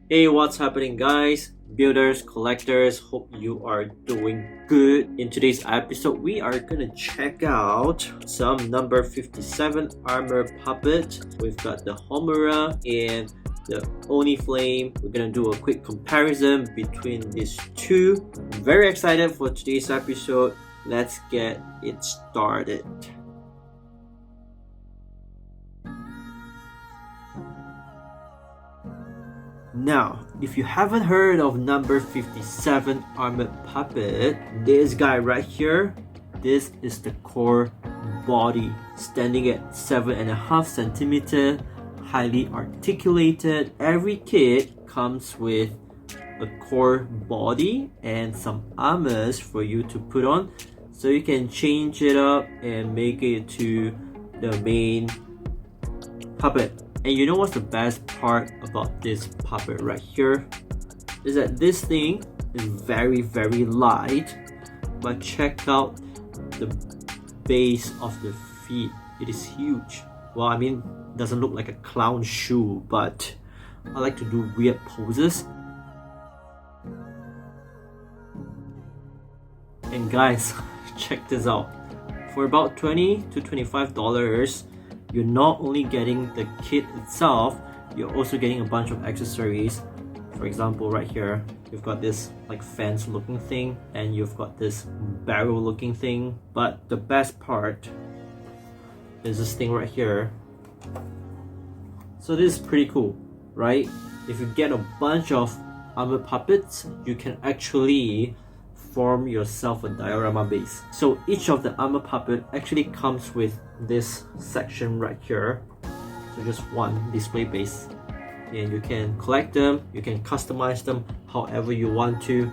Hey, what's happening, guys? Builders, collectors, hope you are doing good. In today's episode, we are gonna check out some number 57 armor puppet. We've got the Homura and the Oni Flame. We're gonna do a quick comparison between these two. I'm very excited for today's episode. Let's get it started. Now, if you haven't heard of number 57 armored puppet, this guy right here, this is the core body, standing at 7.5 centimeter, highly articulated. Every kit comes with a core body and some armors for you to put on, so you can change it up and make it to the main puppet. And you know what's the best part about this puppet right here? Is that this thing is very light, but check out the base of the feet. It is huge. Well, I mean, it doesn't look like a clown shoe, but I like to do weird poses. And guys, check this out. For about $20 to $25, you're not only getting the kit itself, you're also getting a bunch of accessories. For example, right here, you've got this like fence looking thing, and you've got this barrel looking thing. But the best part is this thing right here. So this is pretty cool, right? If you get a bunch of armor puppets, you can actually form yourself a diorama base. So each of the armor puppet actually comes with this section right here. So just one display base, and you can collect them, you can customize them however you want to.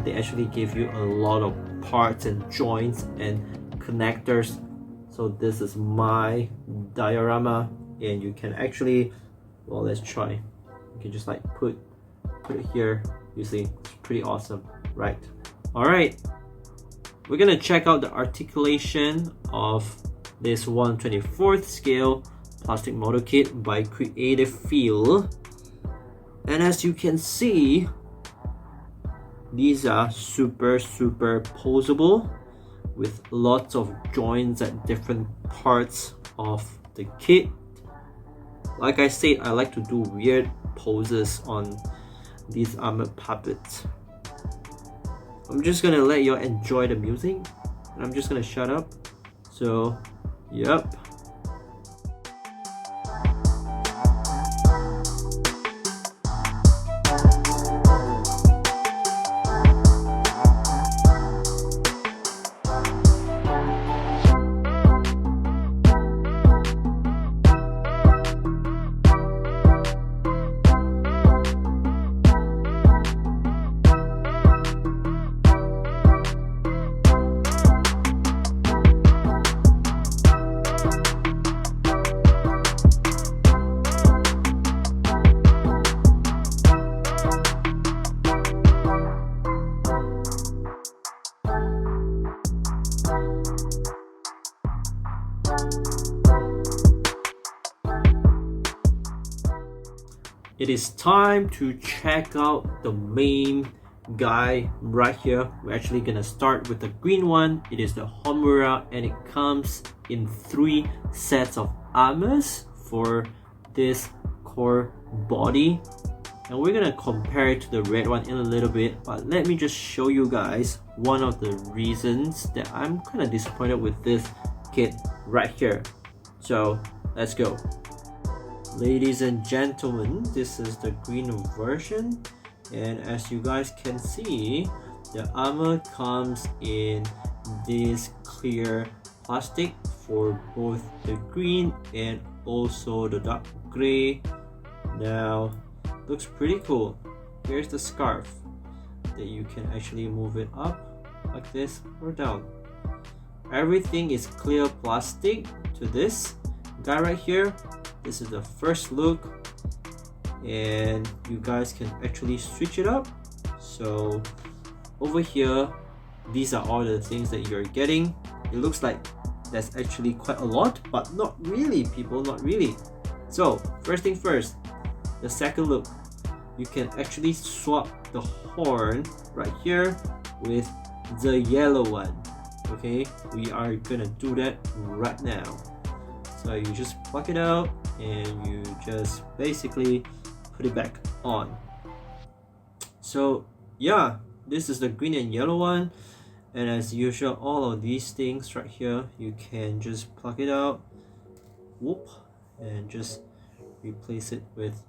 They actually give you a lot of parts and joints and connectors. So this is my diorama, and you can actually, well, let's try. You can just like put it here. You see, it's pretty awesome, right? Alright, we're gonna check out the articulation of this 1/24th scale plastic model kit by Creative Feel. And as you can see, these are super posable with lots of joints at different parts of the kit. Like I said, I like to do weird poses on these armored puppets. I'm just gonna let you enjoy the music, and I'm just gonna shut up. So, yep. It is time to check out the main guy right here. We're actually gonna start with the green one. It is the Homura, and it comes in 3 sets of armors for this core body. And we're gonna compare it to the red one in a little bit, but let me just show you guys one of the reasons that I'm kind of disappointed with this kit right here. So let's go. Ladies and gentlemen, this is the green version, and as you guys can see, the armor comes in this clear plastic for both the green and also the dark gray. Now, looks pretty cool. Here's the scarf that you can actually move it up like this or down. Everything is clear plastic to this guy right here. This is the first look, and you guys can actually switch it up. So over here, these are all the things that you're getting. It looks like there's actually quite a lot, but not really, people, not really. So first thing first, the second look. you can actually swap the horn right here with the yellow one. Okay, we are gonna do that right now. So you just pluck it out and you just basically put it back on. So yeah, this is the green and yellow one, and as usual, all of these things right here, you can just pluck it out, whoop, and just replace it with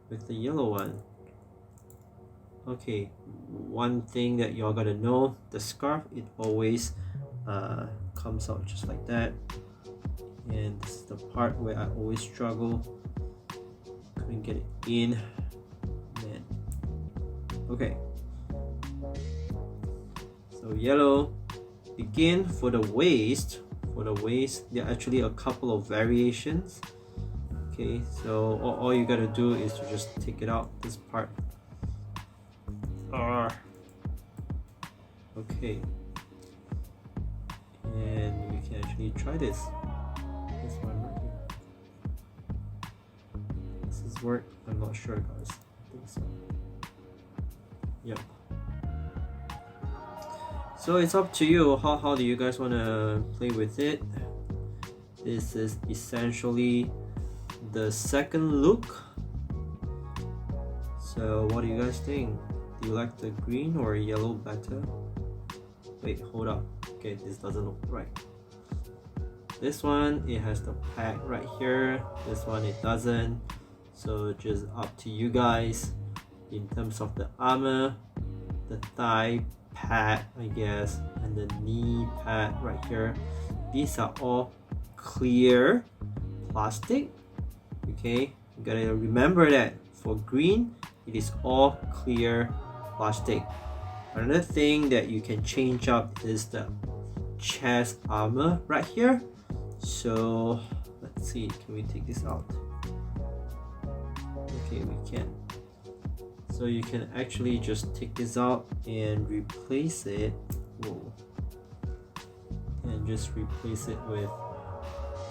the yellow one. Okay, one thing that y'all gotta know, the scarf, it always comes out just like that, and this is the part where I always struggle, couldn't get it in, man. Okay, so yellow. Again, for the waist, there are actually a couple of variations. Okay, so all you gotta do is to just take it out, this part. Okay, and we can actually try this one right here. Does this work? I'm not sure, guys. I think so. Yep. So it's up to you. How do you guys want to play with it? This is essentially the second look. So what do you guys think? Do you like the green or yellow better? Wait, hold up. Okay, this doesn't look right. This one, it has the pad right here. This one, it doesn't. So just up to you guys. In terms of the armor, the thigh pad, I guess, and the knee pad right here, these are all clear plastic. Okay, you gotta remember that for green, it is all clear plastic. Another thing that you can change up is the chest armor right here. So let's see, can we take this out? Okay, we can. So you can actually just take this out and replace it. Whoa. And just replace it with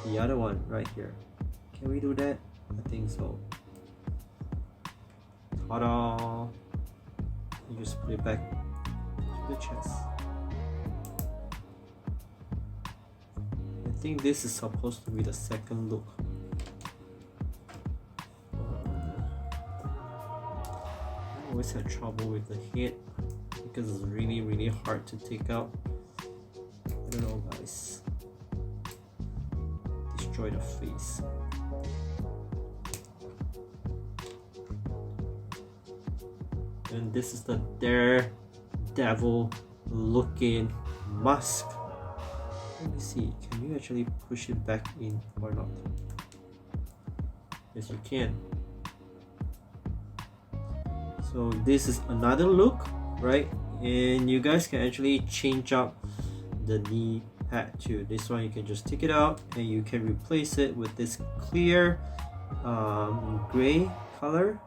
the other one right here. Can we do that? I think so. Ta-da! You just put it back to the chest. I think this is supposed to be the second look. I always had trouble with the head because it's really hard to take out. I don't know, guys. Destroy the face. And this is the daredevil looking mask. Let me see, can you actually push it back in or not? Yes, you can. So this is another look, right? And you guys can actually change up the knee pad too. This one you can just take it out and you can replace it with this clear gray color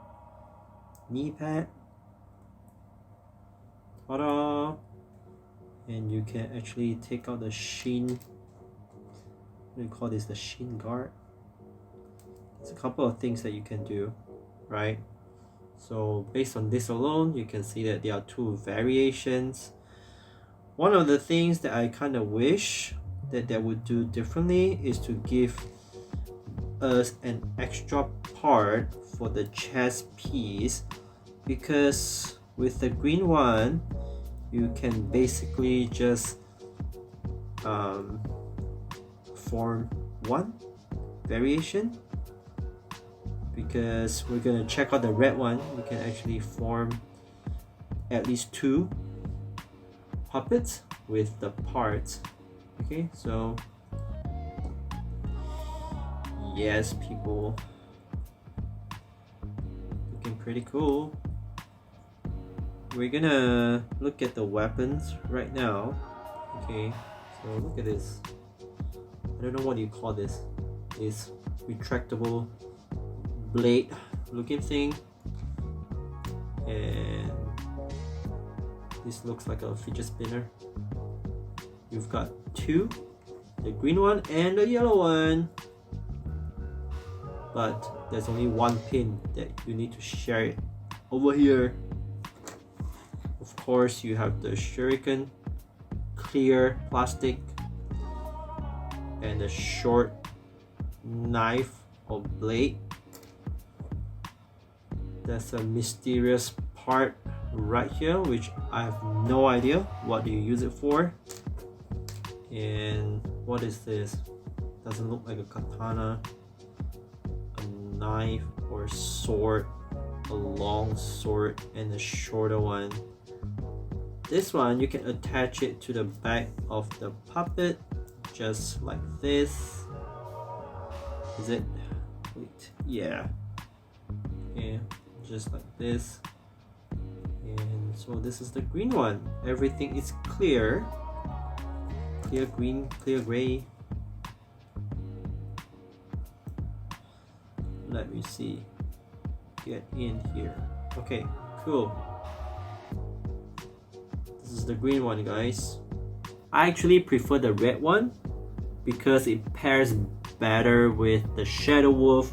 knee pad. Ta-da! And you can actually take out the shin. What do you call this? The shin guard. There's a couple of things that you can do, right? So based on this alone, you can see that there are two variations. One of the things that I kind of wish that they would do differently is to give us an extra part for the chest piece, because with the green one you can basically just form one variation. Because we're gonna check out the red one, we can actually form at least two puppets with the parts. Okay, so yes, people, looking pretty cool. We're gonna look at the weapons right now. Okay, so look at this. I don't know what you call this. It's retractable blade looking thing, and this looks like a fidget spinner. You've got two, the green one and the yellow one, but there's only one pin that you need to share it over here, of course, you have the shuriken, clear plastic, and a short knife or blade. That's a mysterious part right here, which I have no idea what do you use it for. And what is this? Doesn't look like a katana, a knife or sword, a long sword and a shorter one. This one you can attach it to the back of the puppet just like this. Is it? Wait, yeah, just like this. And so this is the green one. Everything is clear green, clear gray. Let me see, get in here. Okay, cool. This is the green one, guys. I actually prefer the red one because it pairs better with the Shadow Wolf,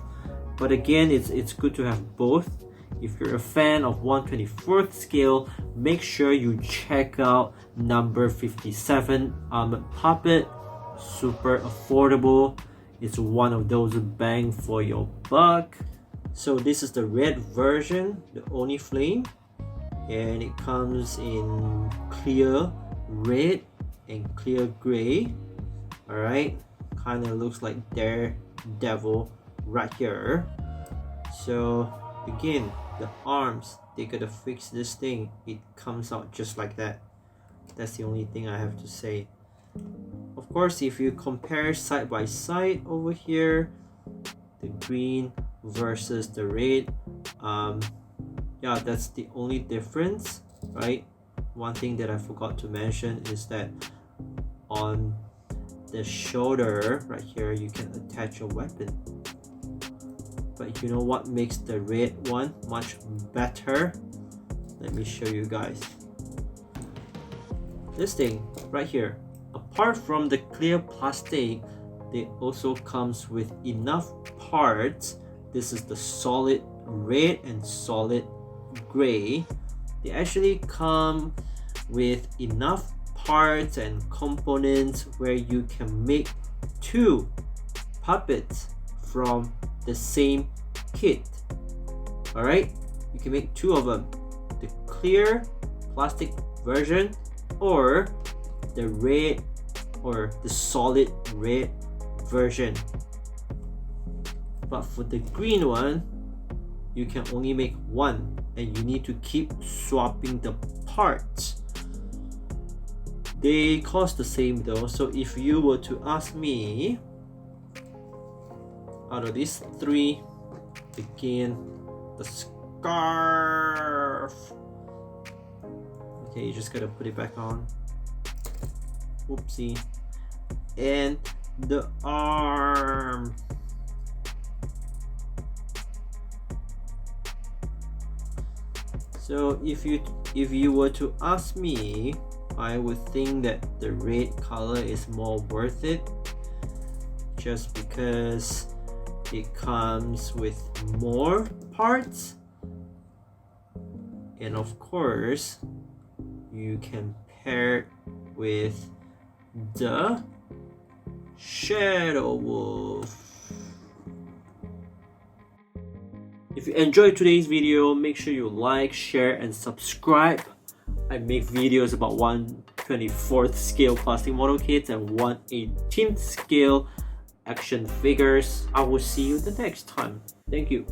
but again, it's good to have both. If you're a fan of 1/24th scale, make sure you check out number 57 Armored Puppet. Super affordable. It's one of those bang for your buck. So this is the red version, the Oni Flame, and it comes in clear red and clear gray. Alright, kind of looks like Daredevil right here. So again, the arms, they gotta fix this thing. It comes out just like that. That's the only thing I have to say. Of course, if you compare side by side over here, the green versus the red, yeah, that's the only difference, right? One thing that I forgot to mention is that on the shoulder right here, you can attach a weapon. But you know what makes the red one much better? Let me show you guys. This thing right here, apart from the clear plastic, they also comes with enough parts. This is the solid red and solid gray. They actually come with enough parts and components where you can make two puppets from the same kit. Alright, you can make two of them, the clear plastic version or the red or the solid red version. But for the green one, you can only make one and you need to keep swapping the parts. They cost the same though, so if you were to ask me, out of these three, again, the scarf. Okay, you just gotta put it back on. Whoopsie. And the arm. So if you were to ask me, I would think that the red color is more worth it, just because it comes with more parts, and of course you can pair it with the Shadow Wolf. If you enjoyed today's video, make sure you like, share, and subscribe. I make videos about 1/24th scale plastic model kits and 1/18th scale action figures. I will see you the next time. Thank you.